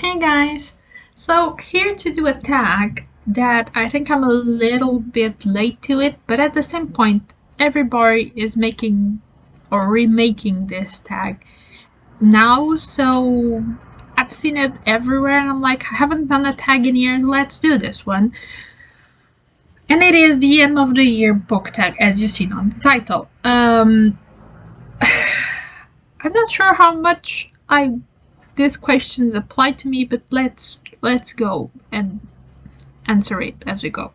Hey guys! So here to do a tag that I think I'm a little bit late to it, but at the same point everybody is making or remaking this tag now, so I've seen it everywhere and I'm like, I haven't done a tag in years, let's do this one. And it is the end of the year book tag, as you've seen on the title. I'm not sure how much these questions apply to me, but let's go and answer it as we go.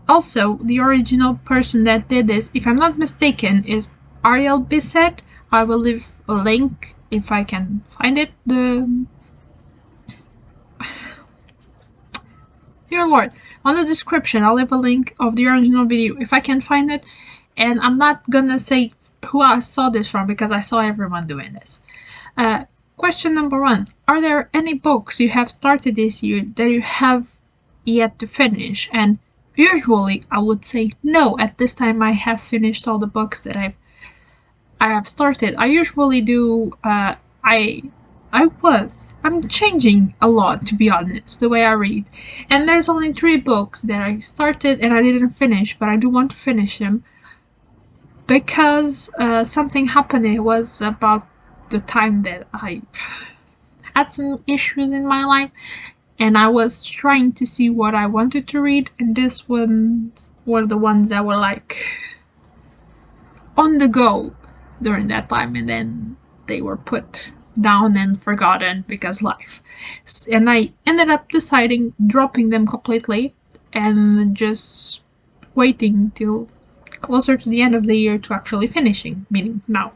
Also, the original person that did this, if I'm not mistaken, is Ariel Bissett. I will leave a link if I can find it. Dear Lord, on the description I'll leave a link of the original video if I can find it, and I'm not gonna say who I saw this from because I saw everyone doing this. Question number 1. Are there any books you have started this year that you have yet to finish? And usually I would say no. At this time I have finished all the books that I have started. I usually do. I'm changing a lot, to be honest, the way I read. And there's only 3 books that I started and I didn't finish, but I do want to finish them because something happened. It was about the time that I had some issues in my life and I was trying to see what I wanted to read, and this one were the ones that were like on the go during that time, and then they were put down and forgotten because life. And I ended up deciding dropping them completely and just waiting till closer to the end of the year to actually finishing, meaning now.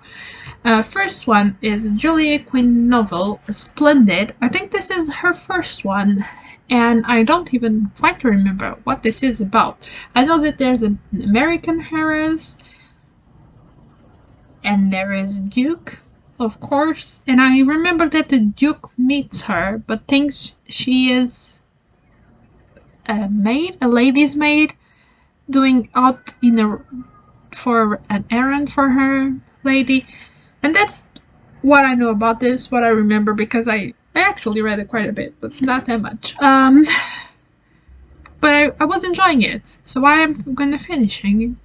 First one is Julia Quinn novel, Splendid. I think this is her first one, and I don't even quite remember what this is about. I know that there's an American heiress, and there is a Duke, of course, and I remember that the Duke meets her, but thinks she is a maid, a lady's maid, doing out for an errand for her lady. And that's what I know about this, what I remember, because I actually read it quite a bit, but not that much. But I was enjoying it, so I am gonna finishing.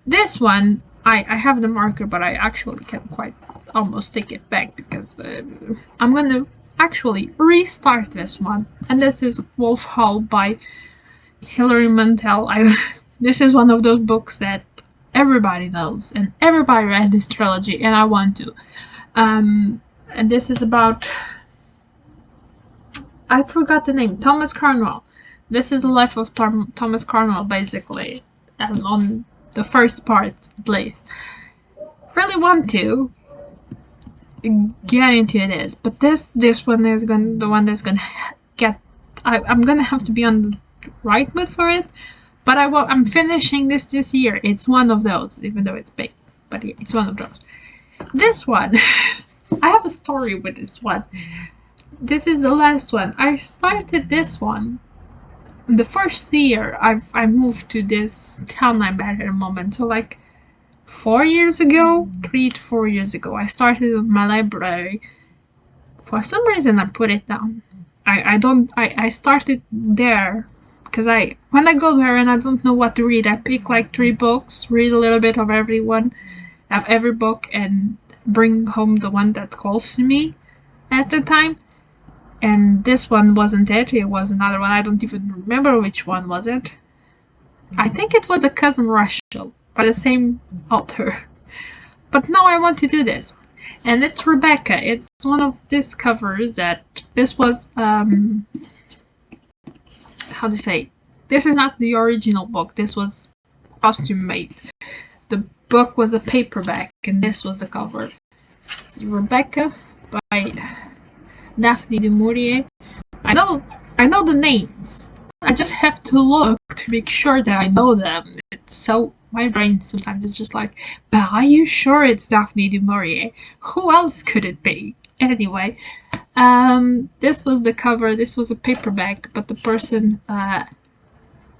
This one, I have the marker, but I actually can quite almost take it back because I'm gonna actually restart this one. And this is Wolf Hall by Hilary Mintel. This is one of those books that everybody knows and everybody read this trilogy, and I want to. And this is about, I forgot the name, Thomas Cornwell. This is the life of Thomas Cornwell, basically, on the first part at least. Really want to get into this, but this one is the one that's gonna get. I'm gonna have to be on the right mood for it. But I'm finishing this year. It's one of those, even though it's big. But yeah, it's one of those. This one, I have a story with this one. This is the last one. I started this one the first year I moved to this town I'm at the moment. So like 4 years ago, 3 to 4 years ago, I started my library. For some reason, I put it down. I started there. Because when I go there and I don't know what to read, I pick like 3 books, read a little bit of every book, and bring home the one that calls to me at the time. And this one wasn't it. It was another one. I don't even remember which one was it. I think it was The Cousin Rachel by the same author. But now I want to do this. And it's Rebecca. It's one of these covers that this was how to say, this is not the original book, this was costume made. The book was a paperback and this was the cover. Rebecca by Daphne du Maurier. I know the names. I just have to look to make sure that I know them. So my brain sometimes is just like, but are you sure it's Daphne du Maurier? Who else could it be? Anyway, this was the cover. This was a paperback, but the person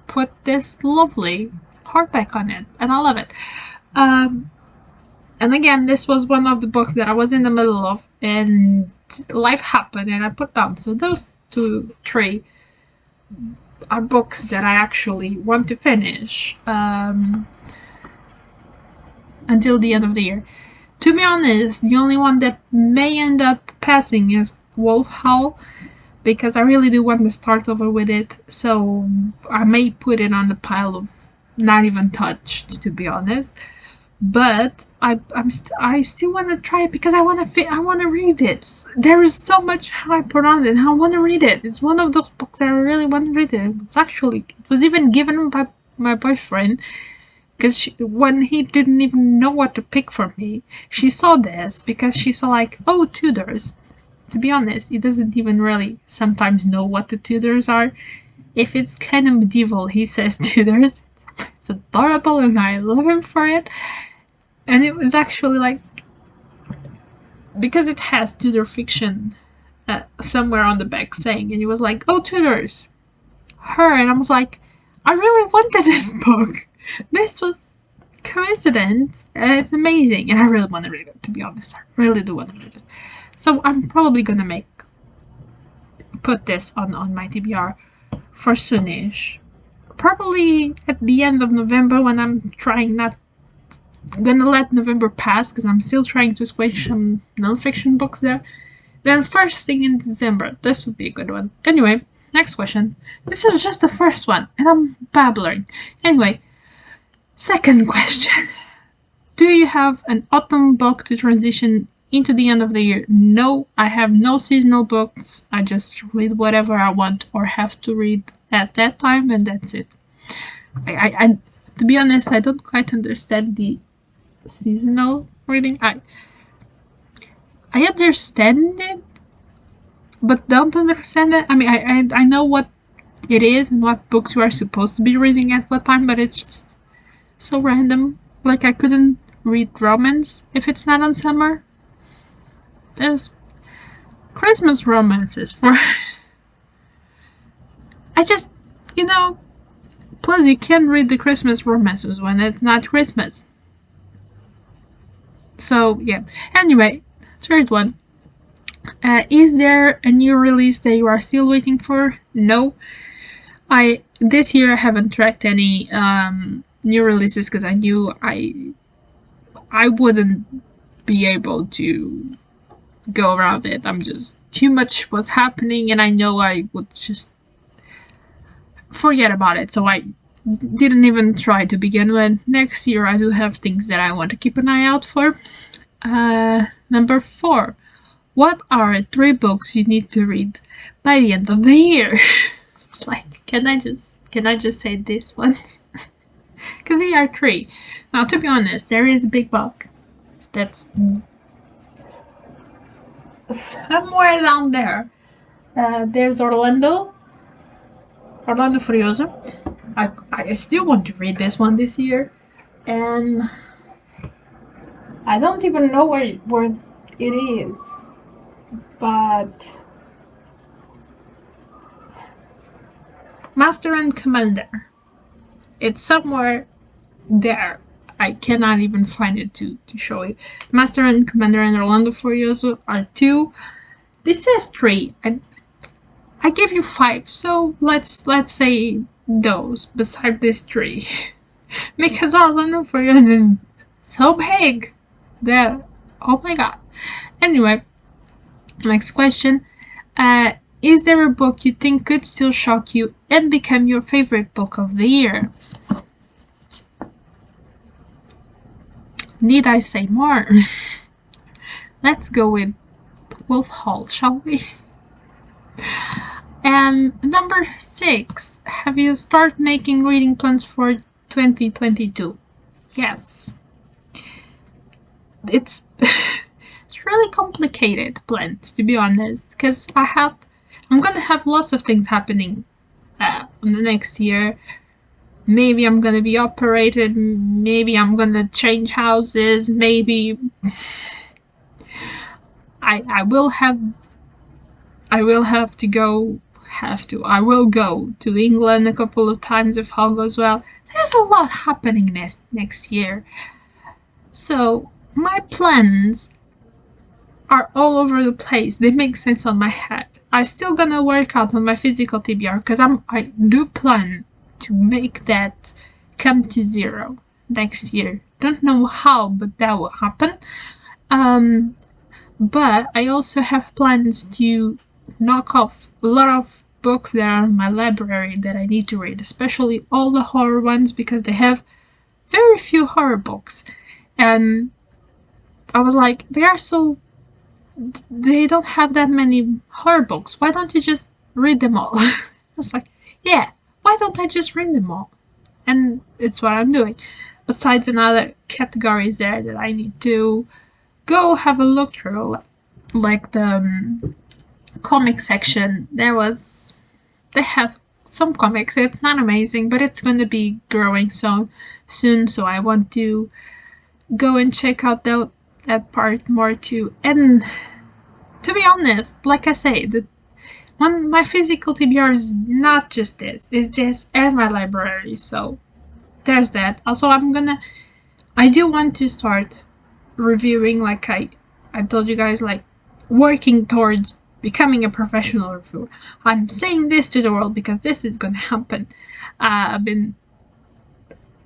put this lovely hardback on it, and I love it. And again, this was one of the books that I was in the middle of, and life happened and I put down. So those 3 are books that I actually want to finish until the end of the year. To be honest, the only one that may end up passing is Wolf Hall, because I really do want to start over with it, so I may put it on the pile of not even touched, to be honest. But I still want to try it because I want to read it. There is so much hype around it, and I want to read it. It's one of those books that I really want to read. It was even given by my boyfriend, because when he didn't even know what to pick for me, she saw this because she saw like, oh, Tudors. To be honest, he doesn't even really sometimes know what the Tudors are. If it's kind of medieval, he says Tudors. It's adorable and I love him for it. And it was actually like, because it has Tudor fiction somewhere on the back saying, and it was like, oh, Tudors, her. And I was like, I really wanted this book. This was coincidence. It's amazing. And I really want to read it, to be honest. I really do want to read it. So I'm probably going to put this on my TBR for soonish. Probably at the end of November, when I'm trying not gonna let November pass because I'm still trying to squish some non-fiction books there. Then first thing in December. This would be a good one. Anyway, next question. This is just the first one and I'm babbling. Anyway, second question. Do you have an autumn book to transition into the end of the year? No, I have no seasonal books. I just read whatever I want or have to read at that time, and that's it. I to be honest, I don't quite understand the seasonal reading. I understand it, but don't understand it. I mean, I know what it is and what books you are supposed to be reading at what time, but it's just so random. Like, I couldn't read romance if it's not on summer. There's Christmas romances for... I just, plus you can't read the Christmas romances when it's not Christmas. So, yeah. Anyway, third one. Is there a new release that you are still waiting for? No. This year I haven't tracked any new releases because I knew I wouldn't be able to go around it. Too much was happening and I know I would just forget about it. So I didn't even try to begin with. Next year I do have things that I want to keep an eye out for. Number 4. What are 3 books you need to read by the end of the year? It's like, can I just say these ones? Because they are 3. Now, to be honest, there is a big book that's somewhere down there. There's Orlando Furioso. I still want to read this one this year, and I don't even know where it is, but Master and Commander. It's somewhere there. I cannot even find it to show it. Master and Commander and Orlando Furioso are 2. This says 3, and I gave you 5, so let's say those beside this 3. Because Orlando Furioso is so big that, oh my god. Anyway, next question. Is there a book you think could still shock you and become your favorite book of the year? Need I say more? Let's go with Wolf Hall, shall we? And number 6. Have you started making reading plans for 2022? Yes. It's really complicated plans, to be honest, because I'm gonna have lots of things happening in the next year. Maybe I'm gonna be operated, maybe I'm gonna change houses, maybe I will go to England a couple of times if all goes well. There's a lot happening next year. So my plans are all over the place. They make sense on my head. I'm still gonna work out on my physical TBR because I do plan to make that come to 0 next year. Don't know how, but that will happen. But I also have plans to knock off a lot of books that are in my library that I need to read, especially all the horror ones because they have very few horror books. And I was like, they don't have that many horror books. Why don't you just read them all? I was like, yeah, why don't I just read them all? And it's what I'm doing. Besides another categories there that I need to go have a look through, like the comic section. They have some comics. It's not amazing, but it's going to be growing soon. So I want to go and check out that part more too. And to be honest, like I say, my physical TBR is not just this. It's this and my library. So there's that. Also, I do want to start reviewing, like I told you guys, like working towards becoming a professional reviewer. I'm saying this to the world because this is gonna happen. I've been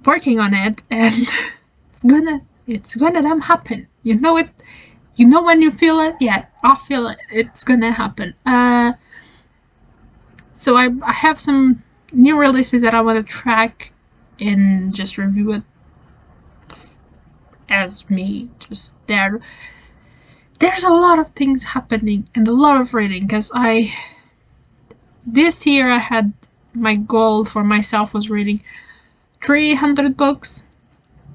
working on it, and it's gonna happen. You know it. You know when you feel it. Yeah, I feel it. It's gonna happen. So I have some new releases that I want to track and just review it as me. Just there's a lot of things happening and a lot of reading because this year I had my goal for myself was reading 300 books.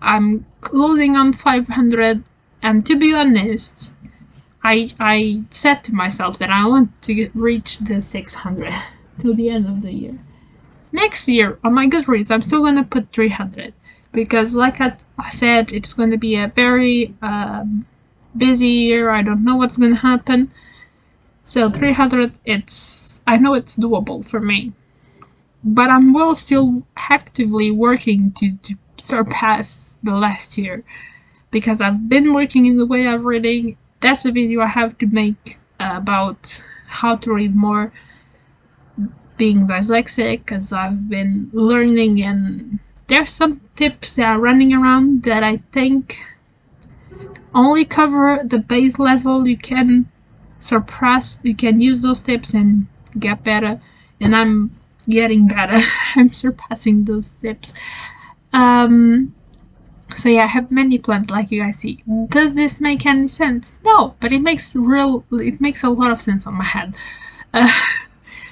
I'm closing on 500, and to be honest, I said to myself that I want to reach the 600 till the end of the year. Next year on my Goodreads, I'm still gonna put 300 because, like I said, it's gonna be a very busy year. I don't know what's gonna happen. So 300, I know it's doable for me, but I'm still actively working to surpass the last year because I've been working in the way of reading. That's a video I have to make about how to read more, being dyslexic, because I've been learning, and there's some tips that are running around that I think only cover the base level. You can use those tips and get better, and I'm getting better. I'm surpassing those tips. So yeah, I have many plans, like you guys see. Does this make any sense? No, but it makes a lot of sense on my head.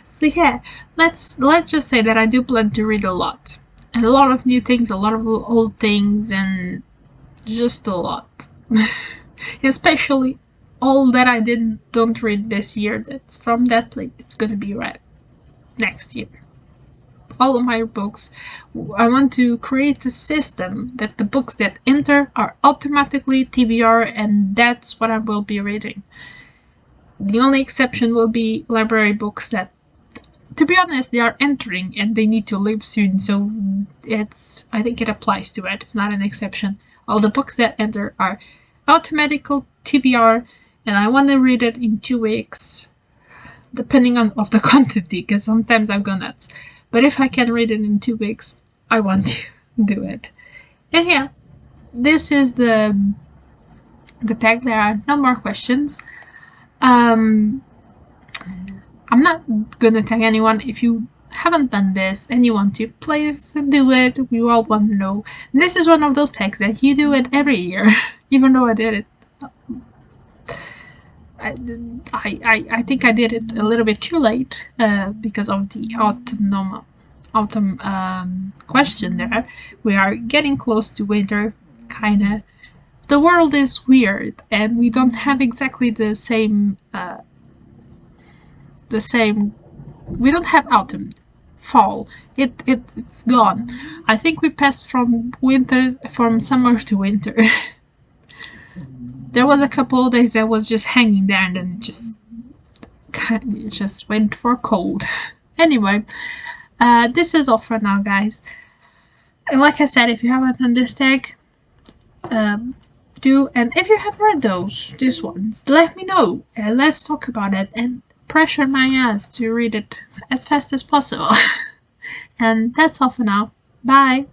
So yeah, let's just say that I do plan to read a lot. And a lot of new things, a lot of old things, and just a lot. Especially all that I don't read this year. That's from that place. It's gonna be read next year. All of my books. I want to create a system that the books that enter are automatically TBR, and that's what I will be reading. The only exception will be library books that, to be honest, they are entering and they need to leave soon, so I think it applies to it. It's not an exception. All the books that enter are automatical TBR, and I want to read it in 2 weeks, depending on the quantity, because sometimes I go nuts. But if I can read it in 2 weeks, I want to do it. And yeah, this is the tag. There are no more questions. I'm not gonna tag anyone. If you haven't done this and you want to, please do it. We all want to know. And this is one of those tags that you do it every year, even though I did it. I think I did it a little bit too late because of the autumn question there. We are getting close to winter, kinda. The world is weird, and we don't have exactly the same. We don't have autumn, fall. It's gone. I think we passed from summer to winter. There was a couple of days that was just hanging there, and then it just went for cold. Anyway, this is all for now, guys. And like I said, if you haven't done this tag, do. And if you have read these ones, let me know and let's talk about it and pressure my ass to read it as fast as possible. And that's all for now. Bye!